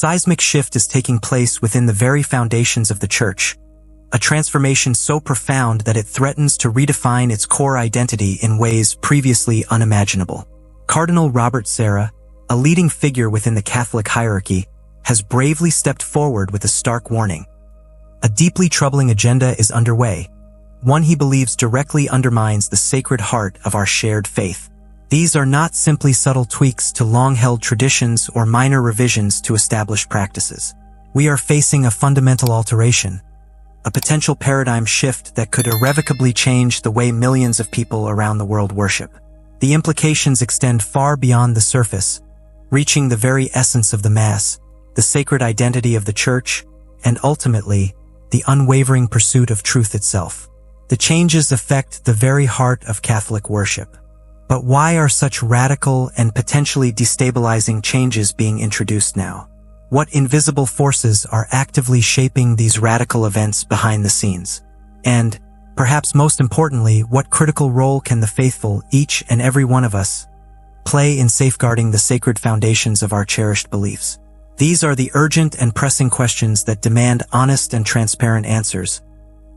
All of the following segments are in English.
seismic shift is taking place within the very foundations of the Church, a transformation so profound that it threatens to redefine its core identity in ways previously unimaginable. Cardinal Robert Sarah, a leading figure within the Catholic hierarchy, has bravely stepped forward with a stark warning. A deeply troubling agenda is underway, one he believes directly undermines the sacred heart of our shared faith. These are not simply subtle tweaks to long-held traditions or minor revisions to established practices. We are facing a fundamental alteration, a potential paradigm shift that could irrevocably change the way millions of people around the world worship. The implications extend far beyond the surface, reaching the very essence of the Mass, the sacred identity of the Church, and ultimately, the unwavering pursuit of truth itself. The changes affect the very heart of Catholic worship. But why are such radical and potentially destabilizing changes being introduced now? What invisible forces are actively shaping these radical events behind the scenes? And, perhaps most importantly, what critical role can the faithful, each and every one of us, play in safeguarding the sacred foundations of our cherished beliefs? These are the urgent and pressing questions that demand honest and transparent answers,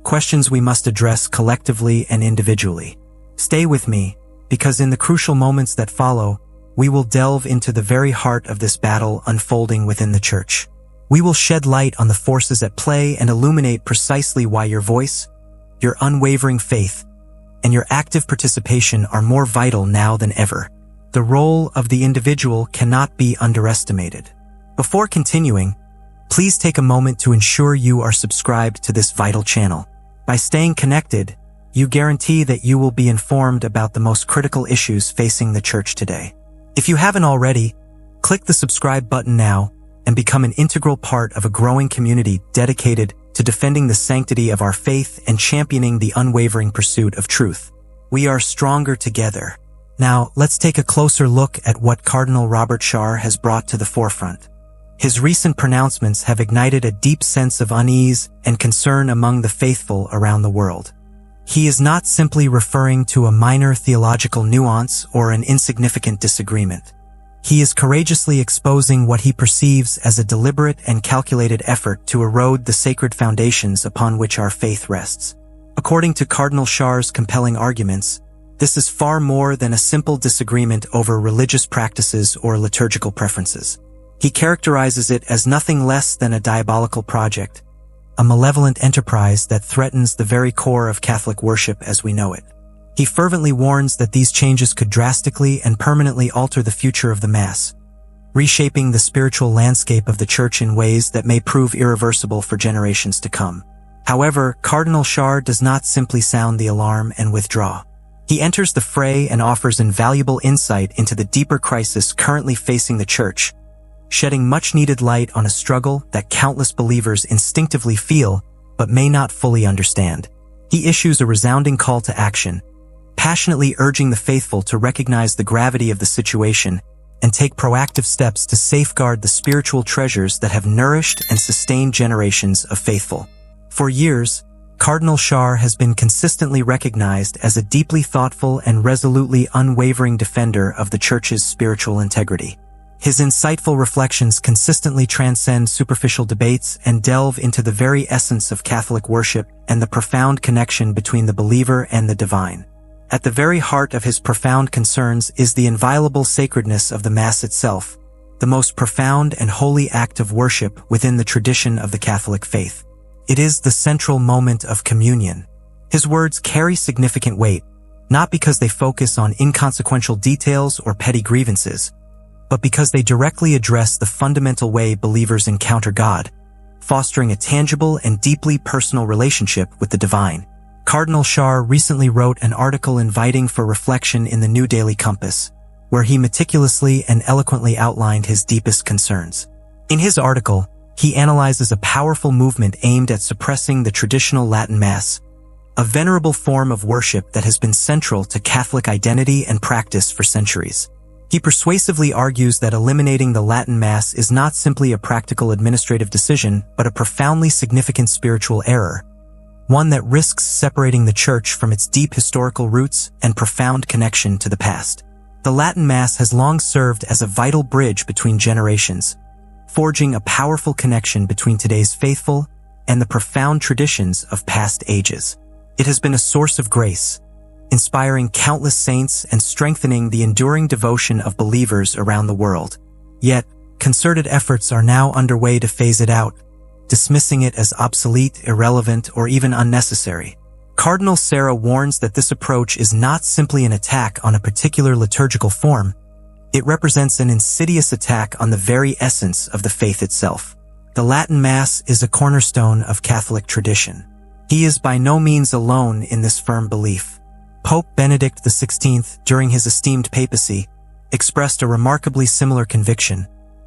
questions we must address collectively and individually. Stay with me, because in the crucial moments that follow, we will delve into the very heart of this battle unfolding within the Church. We will shed light on the forces at play and illuminate precisely why your voice, your unwavering faith, and your active participation are more vital now than ever. The role of the individual cannot be underestimated. Before continuing, please take a moment to ensure you are subscribed to this vital channel. By staying connected, you guarantee that you will be informed about the most critical issues facing the Church today. If you haven't already, click the subscribe button now and become an integral part of a growing community dedicated to defending the sanctity of our faith and championing the unwavering pursuit of truth. We are stronger together. Now, let's take a closer look at what Cardinal Robert Sarah has brought to the forefront. His recent pronouncements have ignited a deep sense of unease and concern among the faithful around the world. He is not simply referring to a minor theological nuance or an insignificant disagreement. He is courageously exposing what he perceives as a deliberate and calculated effort to erode the sacred foundations upon which our faith rests. According to Cardinal Sarah's compelling arguments, this is far more than a simple disagreement over religious practices or liturgical preferences. He characterizes it as nothing less than a diabolical project, a malevolent enterprise that threatens the very core of Catholic worship as we know it. He fervently warns that these changes could drastically and permanently alter the future of the Mass, reshaping the spiritual landscape of the Church in ways that may prove irreversible for generations to come. However, Cardinal Sarah does not simply sound the alarm and withdraw. He enters the fray and offers invaluable insight into the deeper crisis currently facing the Church, shedding much-needed light on a struggle that countless believers instinctively feel but may not fully understand. He issues a resounding call to action, passionately urging the faithful to recognize the gravity of the situation and take proactive steps to safeguard the spiritual treasures that have nourished and sustained generations of faithful. For years, Cardinal Sarah has been consistently recognized as a deeply thoughtful and resolutely unwavering defender of the Church's spiritual integrity. His insightful reflections consistently transcend superficial debates and delve into the very essence of Catholic worship and the profound connection between the believer and the divine. At the very heart of his profound concerns is the inviolable sacredness of the Mass itself, the most profound and holy act of worship within the tradition of the Catholic faith. It is the central moment of communion. His words carry significant weight, not because they focus on inconsequential details or petty grievances, but because they directly address the fundamental way believers encounter God, fostering a tangible and deeply personal relationship with the divine. Cardinal Sarah recently wrote an article inviting for reflection in the New Daily Compass, where he meticulously and eloquently outlined his deepest concerns. In his article, he analyzes a powerful movement aimed at suppressing the traditional Latin Mass, a venerable form of worship that has been central to Catholic identity and practice for centuries. He persuasively argues that eliminating the Latin Mass is not simply a practical administrative decision, but a profoundly significant spiritual error, one that risks separating the Church from its deep historical roots and profound connection to the past. The Latin Mass has long served as a vital bridge between generations, forging a powerful connection between today's faithful and the profound traditions of past ages. It has been a source of grace, inspiring countless saints and strengthening the enduring devotion of believers around the world. Yet, concerted efforts are now underway to phase it out, dismissing it as obsolete, irrelevant, or even unnecessary. Cardinal Sarah warns that this approach is not simply an attack on a particular liturgical form. It represents an insidious attack on the very essence of the faith itself. The Latin Mass is a cornerstone of Catholic tradition. He is by no means alone in this firm belief. Pope Benedict XVI, during his esteemed papacy, expressed a remarkably similar conviction,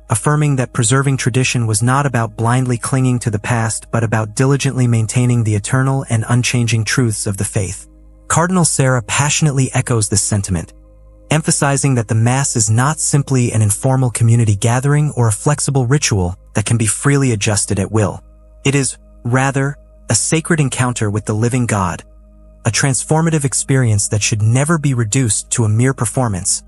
affirming that preserving tradition was not about blindly clinging to the past but about diligently maintaining the eternal and unchanging truths of the faith. Cardinal Sarah passionately echoes this sentiment, emphasizing that the Mass is not simply an informal community gathering or a flexible ritual that can be freely adjusted at will. It is, rather, a sacred encounter with the living God, a transformative experience that should never be reduced to a mere performance,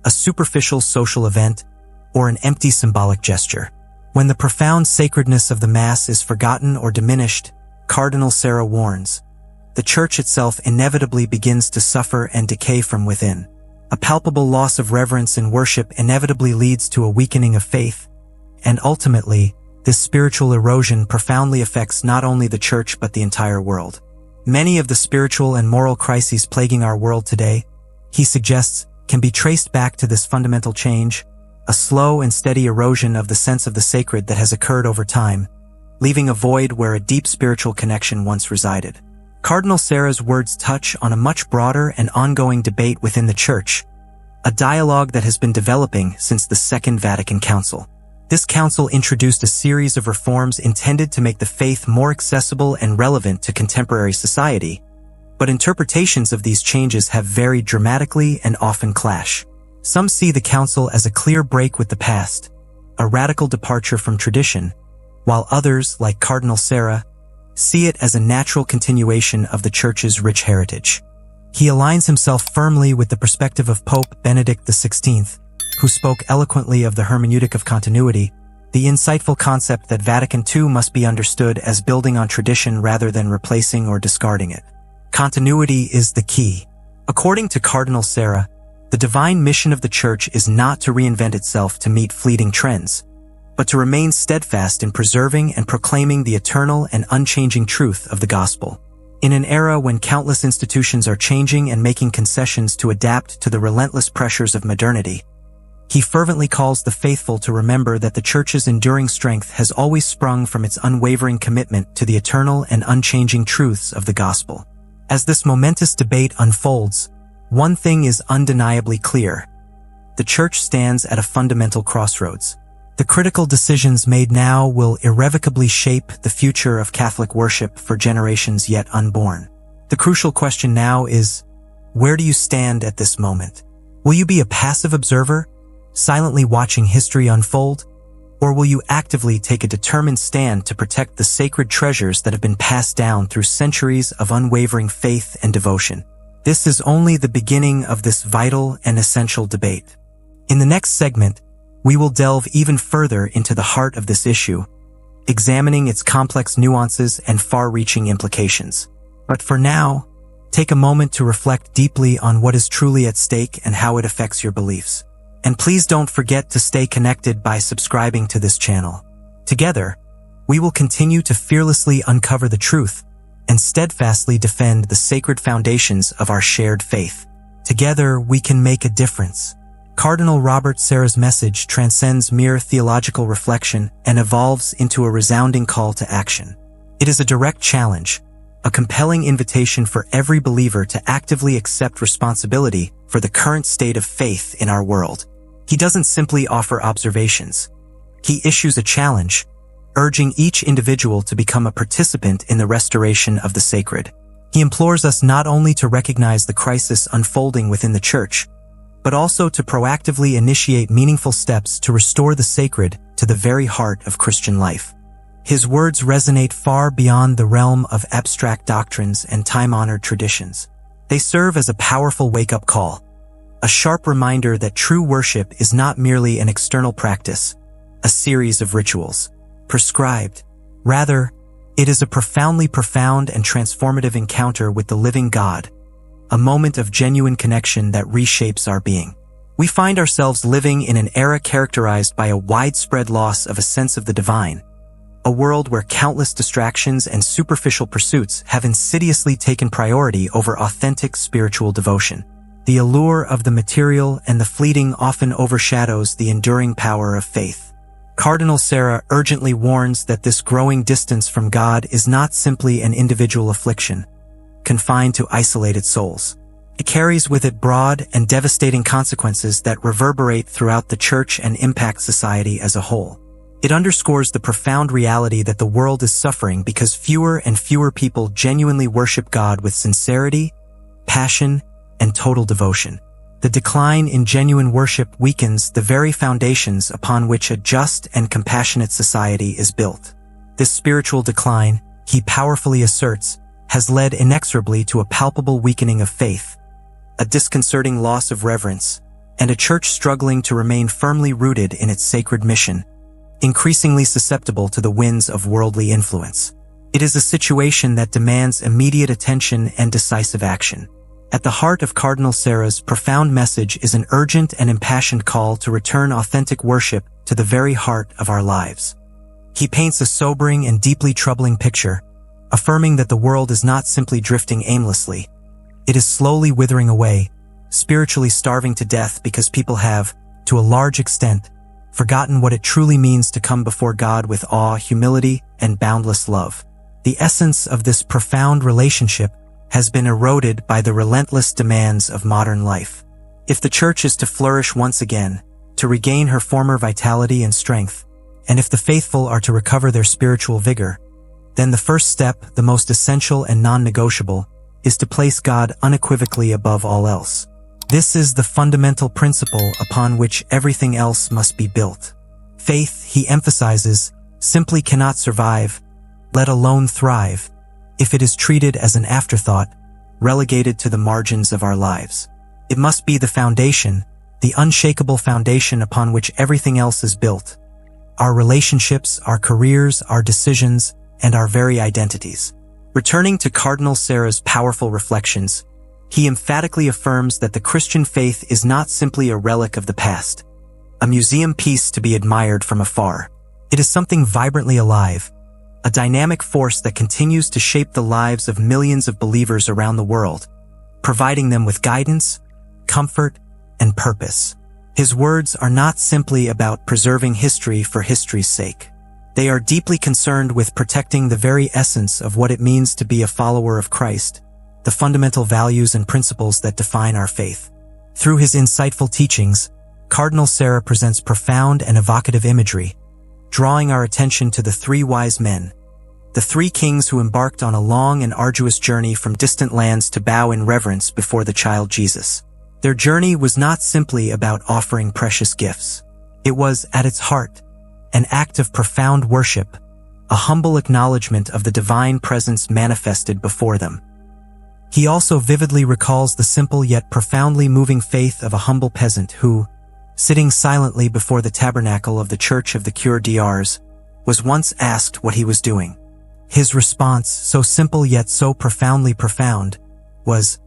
a superficial social event, or an empty symbolic gesture. When the profound sacredness of the Mass is forgotten or diminished, Cardinal Sarah warns, the Church itself inevitably begins to suffer and decay from within. A palpable loss of reverence in worship inevitably leads to a weakening of faith, and ultimately, this spiritual erosion profoundly affects not only the Church but the entire world. Many of the spiritual and moral crises plaguing our world today, he suggests, can be traced back to this fundamental change, a slow and steady erosion of the sense of the sacred that has occurred over time, leaving a void where a deep spiritual connection once resided. Cardinal Sarah's words touch on a much broader and ongoing debate within the Church, a dialogue that has been developing since the Second Vatican Council. This council introduced a series of reforms intended to make the faith more accessible and relevant to contemporary society, but interpretations of these changes have varied dramatically and often clash. Some see the council as a clear break with the past, a radical departure from tradition, while others, like Cardinal Sarah, see it as a natural continuation of the Church's rich heritage. He aligns himself firmly with the perspective of Pope Benedict XVI, who spoke eloquently of the hermeneutic of continuity, the insightful concept that Vatican II must be understood as building on tradition rather than replacing or discarding it. Continuity is the key. According to Cardinal Sarah, the divine mission of the Church is not to reinvent itself to meet fleeting trends, but to remain steadfast in preserving and proclaiming the eternal and unchanging truth of the gospel. In an era when countless institutions are changing and making concessions to adapt to the relentless pressures of modernity, he fervently calls the faithful to remember that the Church's enduring strength has always sprung from its unwavering commitment to the eternal and unchanging truths of the gospel. As this momentous debate unfolds, one thing is undeniably clear. The Church stands at a fundamental crossroads. The critical decisions made now will irrevocably shape the future of Catholic worship for generations yet unborn. The crucial question now is, where do you stand at this moment? Will you be a passive observer, silently watching history unfold, or will you actively take a determined stand to protect the sacred treasures that have been passed down through centuries of unwavering faith and devotion? This is only the beginning of this vital and essential debate. In the next segment, we will delve even further into the heart of this issue, examining its complex nuances and far-reaching implications. But for now, take a moment to reflect deeply on what is truly at stake and how it affects your beliefs. And please don't forget to stay connected by subscribing to this channel. Together, we will continue to fearlessly uncover the truth and steadfastly defend the sacred foundations of our shared faith. Together, we can make a difference. Cardinal Robert Sarah's message transcends mere theological reflection and evolves into a resounding call to action. It is a direct challenge, a compelling invitation for every believer to actively accept responsibility for the current state of faith in our world. He doesn't simply offer observations. He issues a challenge, urging each individual to become a participant in the restoration of the sacred. He implores us not only to recognize the crisis unfolding within the Church, but also to proactively initiate meaningful steps to restore the sacred to the very heart of Christian life. His words resonate far beyond the realm of abstract doctrines and time-honored traditions. They serve as a powerful wake-up call, a sharp reminder that true worship is not merely an external practice, a series of rituals, prescribed. Rather, it is a profoundly profound and transformative encounter with the living God, a moment of genuine connection that reshapes our being. We find ourselves living in an era characterized by a widespread loss of a sense of the divine, a world where countless distractions and superficial pursuits have insidiously taken priority over authentic spiritual devotion. The allure of the material and the fleeting often overshadows the enduring power of faith. Cardinal Sarah urgently warns that this growing distance from God is not simply an individual affliction, confined to isolated souls. It carries with it broad and devastating consequences that reverberate throughout the Church and impact society as a whole. It underscores the profound reality that the world is suffering because fewer and fewer people genuinely worship God with sincerity, passion, and total devotion. The decline in genuine worship weakens the very foundations upon which a just and compassionate society is built. This spiritual decline, he powerfully asserts, has led inexorably to a palpable weakening of faith, a disconcerting loss of reverence, and a church struggling to remain firmly rooted in its sacred mission, increasingly susceptible to the winds of worldly influence. It is a situation that demands immediate attention and decisive action. At the heart of Cardinal Sarah's profound message is an urgent and impassioned call to return authentic worship to the very heart of our lives. He paints a sobering and deeply troubling picture, affirming that the world is not simply drifting aimlessly. It is slowly withering away, spiritually starving to death because people have, to a large extent, forgotten what it truly means to come before God with awe, humility, and boundless love. The essence of this profound relationship has been eroded by the relentless demands of modern life. If the Church is to flourish once again, to regain her former vitality and strength, and if the faithful are to recover their spiritual vigor, then the first step, the most essential and non-negotiable, is to place God unequivocally above all else. This is the fundamental principle upon which everything else must be built. Faith, he emphasizes, simply cannot survive, let alone thrive, if it is treated as an afterthought, relegated to the margins of our lives. It must be the foundation, the unshakable foundation upon which everything else is built. Our relationships, our careers, our decisions, and our very identities. Returning to Cardinal Sarah's powerful reflections, he emphatically affirms that the Christian faith is not simply a relic of the past, a museum piece to be admired from afar. It is something vibrantly alive, a dynamic force that continues to shape the lives of millions of believers around the world, providing them with guidance, comfort, and purpose. His words are not simply about preserving history for history's sake. They are deeply concerned with protecting the very essence of what it means to be a follower of Christ, the fundamental values and principles that define our faith. Through his insightful teachings, Cardinal Sarah presents profound and evocative imagery, drawing our attention to the three wise men, the three kings who embarked on a long and arduous journey from distant lands to bow in reverence before the child Jesus. Their journey was not simply about offering precious gifts. It was, at its heart, an act of profound worship, a humble acknowledgement of the divine presence manifested before them. He also vividly recalls the simple yet profoundly moving faith of a humble peasant who, sitting silently before the tabernacle of the Church of the Cure d'Ars, was once asked what he was doing. His response, so simple yet so profoundly profound, was,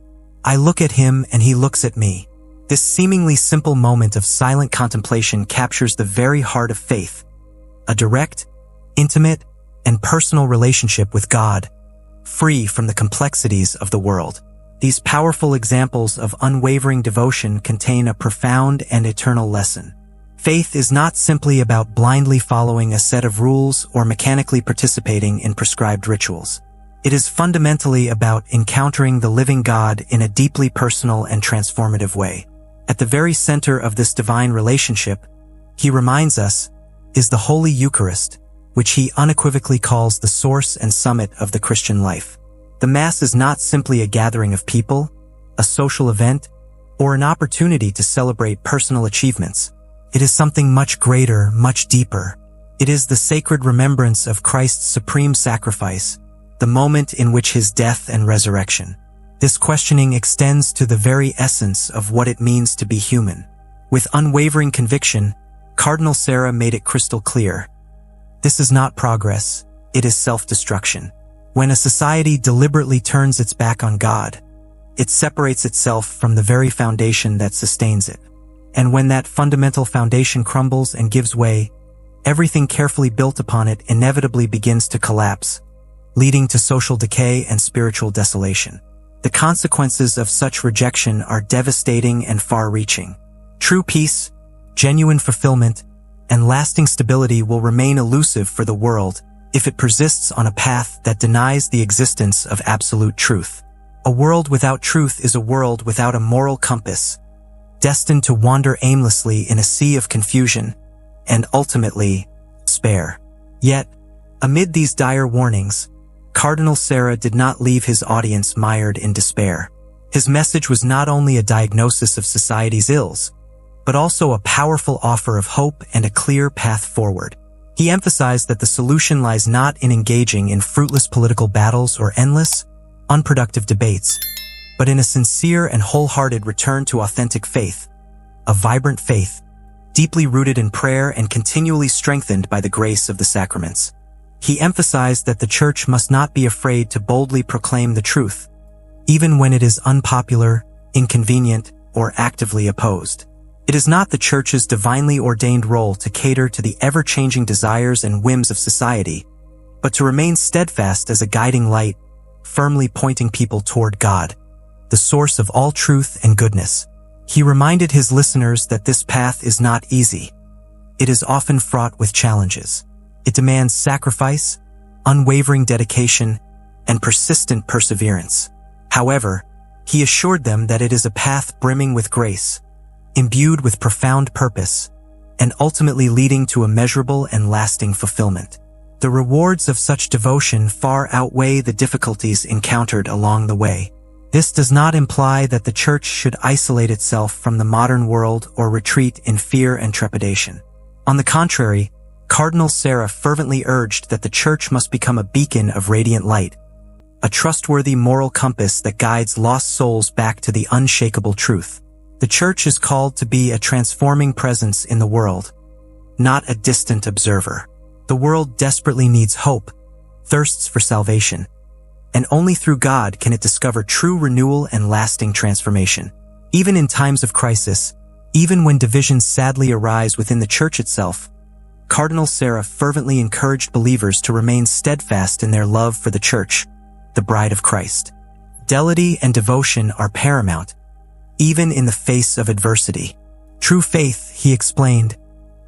"I look at him and he looks at me." This seemingly simple moment of silent contemplation captures the very heart of faith, a direct, intimate, and personal relationship with God, free from the complexities of the world. These powerful examples of unwavering devotion contain a profound and eternal lesson. Faith is not simply about blindly following a set of rules or mechanically participating in prescribed rituals. It is fundamentally about encountering the living God in a deeply personal and transformative way. At the very center of this divine relationship, he reminds us, is the Holy Eucharist, which he unequivocally calls the source and summit of the Christian life. The Mass is not simply a gathering of people, a social event, or an opportunity to celebrate personal achievements. It is something much greater, much deeper. It is the sacred remembrance of Christ's supreme sacrifice, the moment in which his death and resurrection. This questioning extends to the very essence of what it means to be human. With unwavering conviction, Cardinal Sarah made it crystal clear. This is not progress, it is self-destruction. When a society deliberately turns its back on God, it separates itself from the very foundation that sustains it. And when that fundamental foundation crumbles and gives way, everything carefully built upon it inevitably begins to collapse, leading to social decay and spiritual desolation. The consequences of such rejection are devastating and far-reaching. True peace, genuine fulfillment, and lasting stability will remain elusive for the world if it persists on a path that denies the existence of absolute truth. A world without truth is a world without a moral compass, destined to wander aimlessly in a sea of confusion and ultimately despair. Yet, amid these dire warnings, Cardinal Sarah did not leave his audience mired in despair. His message was not only a diagnosis of society's ills, but also a powerful offer of hope and a clear path forward. He emphasized that the solution lies not in engaging in fruitless political battles or endless, unproductive debates, but in a sincere and wholehearted return to authentic faith, a vibrant faith, deeply rooted in prayer and continually strengthened by the grace of the sacraments. He emphasized that the Church must not be afraid to boldly proclaim the truth, even when it is unpopular, inconvenient, or actively opposed. It is not the Church's divinely ordained role to cater to the ever-changing desires and whims of society, but to remain steadfast as a guiding light, firmly pointing people toward God, the source of all truth and goodness. He reminded his listeners that this path is not easy. It is often fraught with challenges. It demands sacrifice, unwavering dedication, and persistent perseverance. However, he assured them that it is a path brimming with grace, imbued with profound purpose, and ultimately leading to immeasurable and lasting fulfillment. The rewards of such devotion far outweigh the difficulties encountered along the way. This does not imply that the Church should isolate itself from the modern world or retreat in fear and trepidation. On the contrary, Cardinal Sarah fervently urged that the Church must become a beacon of radiant light, a trustworthy moral compass that guides lost souls back to the unshakable truth. The Church is called to be a transforming presence in the world, not a distant observer. The world desperately needs hope, thirsts for salvation, and only through God can it discover true renewal and lasting transformation. Even in times of crisis, even when divisions sadly arise within the Church itself, Cardinal Sarah fervently encouraged believers to remain steadfast in their love for the Church, the bride of Christ. Fidelity and devotion are paramount, even in the face of adversity. True faith, he explained,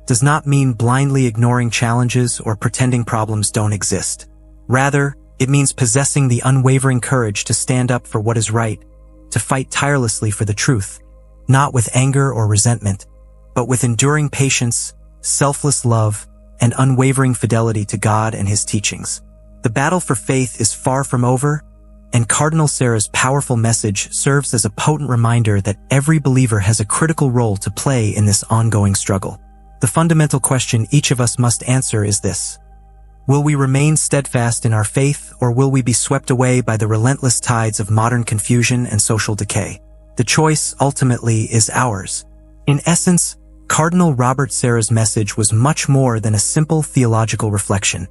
does not mean blindly ignoring challenges or pretending problems don't exist. Rather, it means possessing the unwavering courage to stand up for what is right, to fight tirelessly for the truth, not with anger or resentment, but with enduring patience, selfless love, and unwavering fidelity to God and His teachings. The battle for faith is far from over, and Cardinal Sarah's powerful message serves as a potent reminder that every believer has a critical role to play in this ongoing struggle. The fundamental question each of us must answer is this: will we remain steadfast in our faith, or will we be swept away by the relentless tides of modern confusion and social decay? The choice, ultimately, is ours. In essence, Cardinal Robert Sarah's message was much more than a simple theological reflection.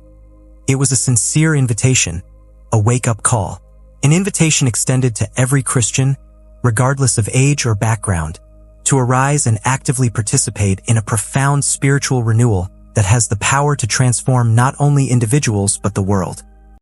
It was a sincere invitation, a wake-up call, an invitation extended to every Christian, regardless of age or background, to arise and actively participate in a profound spiritual renewal that has the power to transform not only individuals but the world.